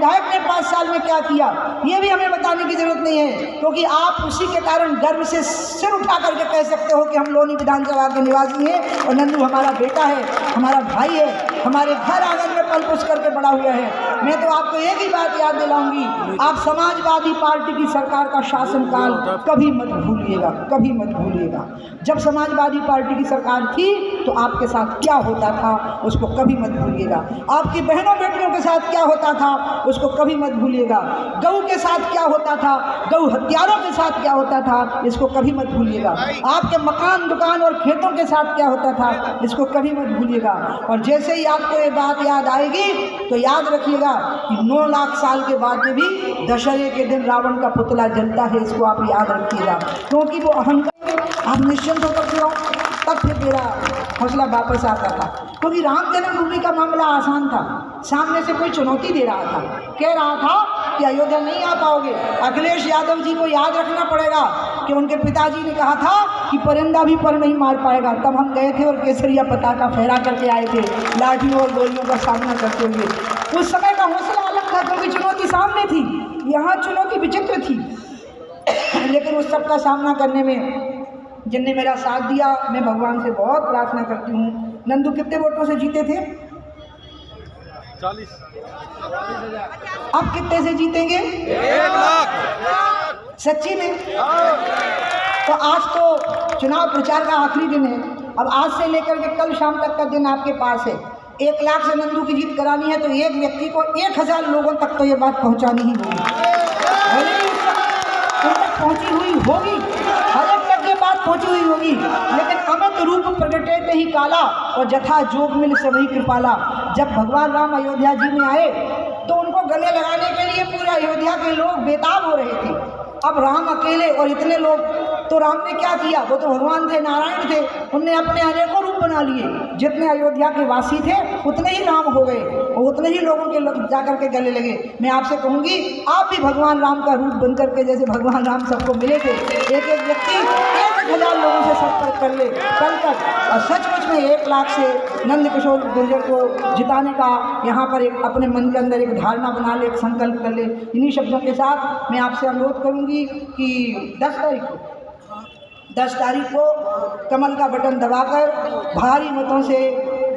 विधायक ने 5 साल में क्या किया ये भी हमें बताने की जरूरत नहीं है, क्योंकि आप उसी के कारण गर्व से सिर उठा करके कह सकते हो कि हम लोनी विधानसभा के निवासी हैं और नंदू हमारा बेटा है, हमारा भाई है, हमारे घर आंगन में पल पुस करके बड़ा हुआ है। मैं तो आपको एक ही बात याद दिलाऊंगी, आप समाजवादी पार्टी की सरकार का शासनकाल कभी मत भूलिएगा, कभी मत भूलिएगा। जब समाजवादी पार्टी की सरकार थी तो आपके साथ क्या होता था उसको कभी मत भूलिएगा। आपकी बहनों बेटियों के साथ क्या होता था उसको कभी मत भूलिएगा। गऊ के साथ क्या होता था, गऊ हत्यारों के साथ क्या होता था, इसको कभी मत भूलिएगा। आपके मकान दुकान और खेतों के साथ क्या होता था इसको कभी मत भूलिएगा। और जैसे ही आपको ये बात याद आएगी तो याद रखिएगा कि 9 लाख साल के बाद में भी दशहरे के दिन रावण का पुतला जलता है, इसको आप याद रखिएगा, क्योंकि वो अहंकार आप निश्चिंत होकर चुनाव तब फिर मेरा हौसला वापस आता था, क्योंकि राम जन्मभूमि का मामला आसान था। सामने से कोई चुनौती दे रहा था, कह रहा था कि अयोध्या नहीं आ पाओगे। अखिलेश यादव जी को याद रखना पड़ेगा कि उनके पिताजी ने कहा था कि परिंदा भी पर नहीं मार पाएगा, तब हम गए थे और केसरिया पताका फहरा करके आए थे लाठियों और गोलियों का सामना करते हुए। उस समय का हौसला अलग था, क्योंकि चुनौती सामने थी, यहाँ चुनौती विचित्र थी। लेकिन उस सब का सामना करने में जिनने मेरा साथ दिया, मैं भगवान से बहुत प्रार्थना करती हूँ। नंदू कितने वोटों से जीते थे? 40। अब कितने से जीतेंगे? 1 लाख। सच्ची में? तो आज तो चुनाव प्रचार का आखिरी दिन है। अब आज से लेकर के कल शाम तक का दिन आपके पास है। 1 लाख से नंदू की जीत करानी है तो एक व्यक्ति को 1000 लोगों तक तो ये बात पहुंचानी ही होगी, पहुंची हुई होगी, हर एक तक ये बात पहुंची हुई होगी। लेकिन अमित रूप प्रगटे ही काला और जथा जोग मिल सभी कृपाला। जब भगवान राम अयोध्या जी में आए तो उनको गले लगाने के लिए पूरे अयोध्या के लोग बेताब हो रहे थे। अब राम अकेले और इतने लोग, तो राम ने क्या किया, वो तो भगवान थे, नारायण थे, उनने अपने अनेकों रूप बना लिए। जितने अयोध्या के वासी थे उतने ही राम हो गए और उतने ही लोगों के जाकर के गले लगे। मैं आपसे कहूँगी आप भी भगवान राम का रूप बन करके, जैसे भगवान राम सबको मिले थे, एक एक व्यक्ति 1000 लोगों से संपर्क कर ले कल तक, और सचमुच में 1 लाख से नंदकिशोर गुर्जर को जिताने का यहाँ पर एक अपने मन के अंदर एक धारणा बना ले, एक संकल्प कर ले। इन्हीं शब्दों के साथ मैं आपसे अनुरोध करूँगी कि 10 तारीख को कमल का बटन दबाकर भारी मतों से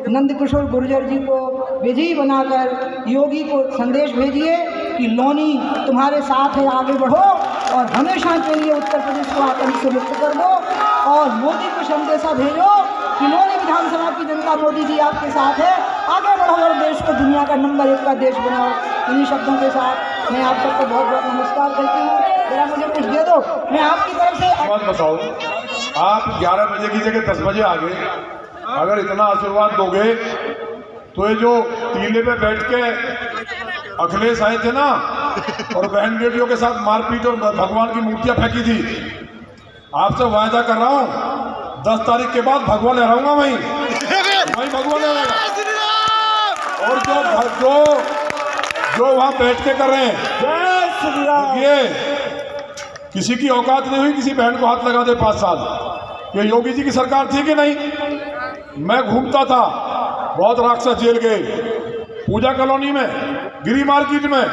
नंदकिशोर गुर्जर जी को विजयी बनाकर योगी को संदेश भेजिए कि लोनी तुम्हारे साथ है, आगे बढ़ो और हमेशा के लिए उत्तर प्रदेश को आतंक से मुक्त कर दो। और मोदी को संदेशा भेजो कि लोनी विधानसभा की जनता मोदी जी आपके साथ है, आगे बढ़ो और देश को दुनिया का नंबर 1 का देश बनाओ। इन्हीं शब्दों के साथ मैं आप सबको बहुत बहुत नमस्कार करती हूँ। जरा मुझे कुछ दे दो, मैं आपकी तरफ से बात बताओ, आप 11 बजे की जगह 10 बजे आ गए। अगर इतना आशीर्वाद दोगे तो ये जो टीले पे बैठ के अखिलेश आए थे ना और बहन बेटियों के साथ मारपीट और भगवान की मूर्तियां फेंकी थी, आपसे वायदा कर रहा हूँ 10 तारीख के बाद भगवान लहराऊंगा वहीं भगवान लहराऊंगा। और जो वहां बैठ के कर रहे हैं, ये किसी की औकात नहीं हुई किसी बहन को हाथ लगा दे 5 साल। ये योगी जी की सरकार थी कि नहीं? मैं घूमता था, बहुत राक्षस जेल गए, पूजा कॉलोनी में, गिरी मार्केट में,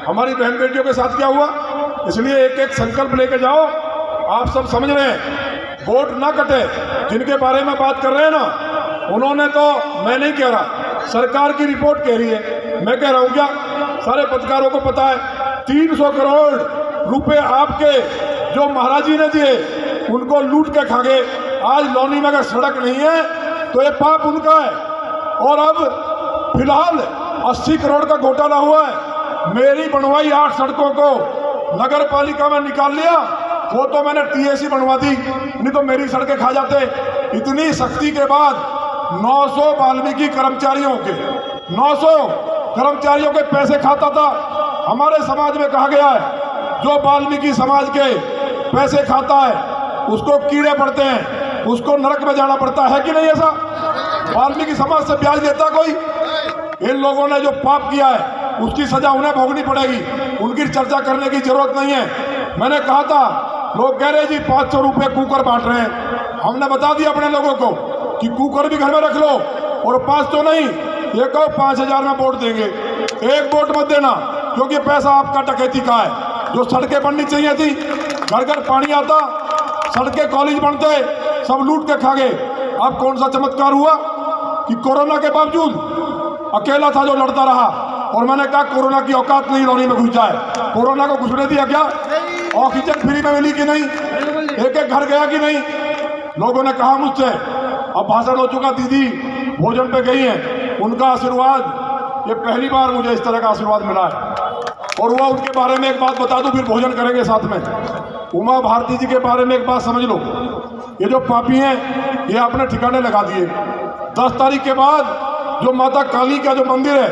हमारी बहन बेटियों के साथ क्या हुआ। इसलिए एक एक संकल्प लेके जाओ। आप सब समझ रहे हैं, वोट ना कटे। जिनके बारे में बात कर रहे हैं ना, उन्होंने तो, मैं नहीं कह रहा, सरकार की रिपोर्ट कह रही है, मैं कह रहा हूँ क्या, सारे पत्रकारों को पता है 300 करोड़ रुपए आपके जो महाराज जी ने दिए उनको लूट के खा गए। आज लोनी में अगर सड़क नहीं है तो ये पाप उनका है। और अब फिलहाल 80 करोड़ का घोटाला हुआ है। मेरी बनवाई 8 सड़कों को नगर पालिका में निकाल लिया, वो तो मैंने टीएसी बनवा दी, नहीं तो मेरी सड़कें खा जाते। इतनी सख्ती के बाद 900 वाल्मीकि कर्मचारियों के 900 कर्मचारियों के पैसे खाता था। हमारे समाज में कहा गया है जो वाल्मीकि समाज के पैसे खाता है उसको कीड़े पड़ते हैं, उसको नरक में जाना पड़ता है कि नहीं? ऐसा वाल्मीकि समाज से ब्याज देता कोई? इन लोगों ने जो पाप किया है उसकी सजा उन्हें भोगनी पड़ेगी, उनकी चर्चा करने की जरूरत नहीं है। मैंने कहा था, लोग कह रहे जी 500 रुपये कुकर बांट रहे हैं। हमने बता दिया अपने लोगों को कि कुकर भी घर में रख लो और 500 नहीं, ये कहो 5000 में वोट देंगे, 1 वोट मत देना। क्योंकि पैसा आपका डकैती का है। जो सड़कें बननी चाहिए थी, घर घर पानी आता, सड़कें कॉलेज बनते, सब लूट के खा गए। अब कौन सा चमत्कार हुआ कि कोरोना के बावजूद अकेला था जो लड़ता रहा, और मैंने कहा कोरोना की औकात नहीं लोनी में घुस जाए। कोरोना को घुसने दिया क्या? ऑक्सीजन फ्री में मिली कि नहीं? एक एक घर गया कि नहीं? लोगों ने कहा मुझसे, अब भाषण हो चुका, दीदी भोजन पे गई हैं, उनका आशीर्वाद, ये पहली बार मुझे इस तरह का आशीर्वाद मिला है। और वह उनके बारे में एक बात बता दूं, फिर भोजन करेंगे साथ में। उमा भारती जी के बारे में एक बात समझ लो, ये जो पापी हैं ये अपने ठिकाने लगा दिए। 10 तारीख के बाद जो माता काली का जो मंदिर है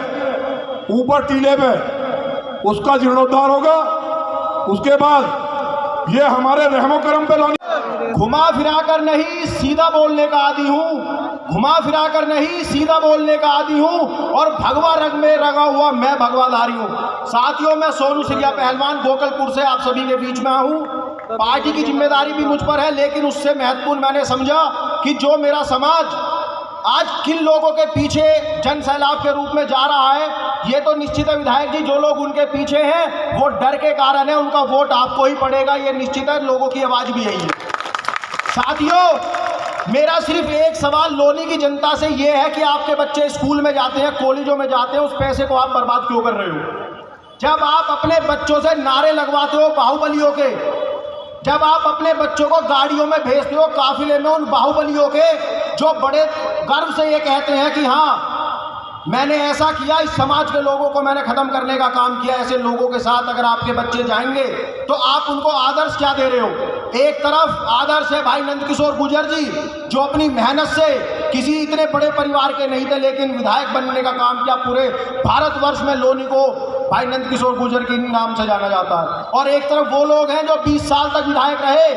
ऊपर टीले पे, उसका जीर्णोद्धार होगा। उसके बाद ये हमारे रहमो करम पे लानी। घुमा फिरा कर नहीं सीधा बोलने का आदी हूँ, घुमा फिरा कर नहीं सीधा बोलने का आदी हूँ, और भगवा रंग में रंगा हुआ मैं भगवाधारी हूँ। साथियों, मैं सोनू सिरिया पहलवान गोकलपुर से आप सभी के बीच में हूँ। पार्टी की जिम्मेदारी भी मुझ पर है, लेकिन उससे महत्वपूर्ण मैंने समझा कि जो मेरा समाज आज किन लोगों के पीछे जन सैलाब के रूप में जा रहा है, ये तो निश्चित है विधायक जी, जो लोग उनके पीछे हैं वो डर के कारण है, उनका वोट आपको ही पड़ेगा, ये निश्चित है। लोगों की आवाज़ भी यही है। साथियों, मेरा सिर्फ एक सवाल लोनी की जनता से ये है कि आपके बच्चे स्कूल में जाते हैं, कॉलेजों में जाते हैं, उस पैसे को आप बर्बाद क्यों कर रहे हो? जब आप अपने बच्चों से नारे लगवाते हो बाहुबलियों के, जब आप अपने बच्चों को गाड़ियों में भेजते हो काफिले में उन बाहुबलियों के, जो बड़े गर्व से ये कहते हैं कि हाँ मैंने ऐसा किया, इस समाज के लोगों को मैंने खत्म करने का काम किया, ऐसे लोगों के साथ अगर आपके बच्चे जाएंगे तो आप उनको आदर्श क्या दे रहे हो? एक तरफ आदर्श है भाई नंदकिशोर गुर्जर जी, जो अपनी मेहनत से किसी इतने बड़े परिवार के नहीं थे, लेकिन विधायक बनने का काम किया। पूरे भारतवर्ष में लोनी को भाई नंदकिशोर गुर्जर के नाम से जाना जाता है। और एक तरफ वो लोग हैं जो 20 साल तक विधायक रहे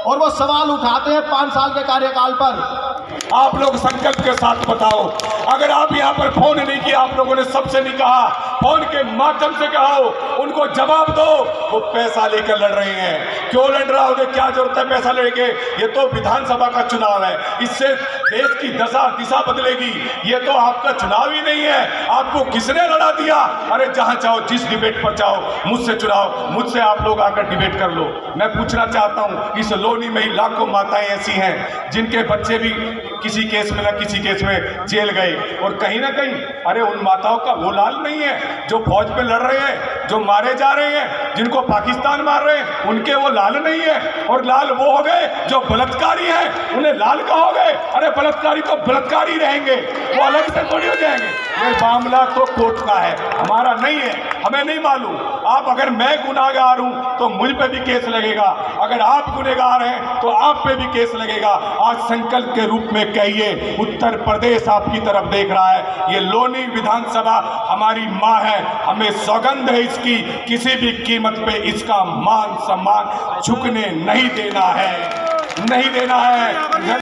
और वो सवाल उठाते हैं 5 साल के कार्यकाल पर। आप लोग संकल्प के साथ बताओ, अगर आप यहाँ पर फोन नहीं किया, आप लोगों ने सबसे नहीं कहा, फोन के माध्यम से कहा हो, उनको जवाब दो। वो पैसा लेकर लड़ रहे हैं, क्यों लड़ रहा होगा? क्या जरूरत है पैसा लेके? ये तो विधानसभा का चुनाव है, इससे देश की दिशा बदलेगी। ये तो आपका चुनाव ही नहीं है, आपको किसने लड़ा दिया? अरे जहां चाहो, जिस डिबेट पर चाहो, मुझसे चुनाव, मुझसे आप लोग आकर डिबेट कर लो। मैं पूछना चाहता हूं, इस लोनी में ही लाखों माताएं ऐसी हैं जिनके बच्चे भी किसी केस में ना किसी केस में जेल गए, और कहीं ना कहीं अरे उन माताओं का वो लाल नहीं है जो फौज पे लड़ रहे हैं, जो मारे जा रहे हैं, जिनको पाकिस्तान मार रहे हैं, उनके वो लाल नहीं है। और लाल वो हो गए जो बलात्कारी हैं, उन्हें लाल कहोगे? अरे बलात्कारी तो बलात्कारी रहेंगे, वो अलग से थोड़ी हो जाएंगे। ये मामला तो कोर्ट का है, हमारा नहीं है, हमें नहीं मालूम। आप अगर मैं गुनाहगार हूं तो मुझ पे भी केस लगेगा, अगर आप गुनहगार हैं तो आप पे भी केस लगेगा। आज संकल्प के रूप में कहिए, उत्तर प्रदेश आपकी तरफ देख रहा है, ये लोनी विधानसभा हमारी माँ है, हमें सौगंध है इसकी, किसी भी कीमत पे इसका मान सम्मान झुकने नहीं देना है, नहीं देना है।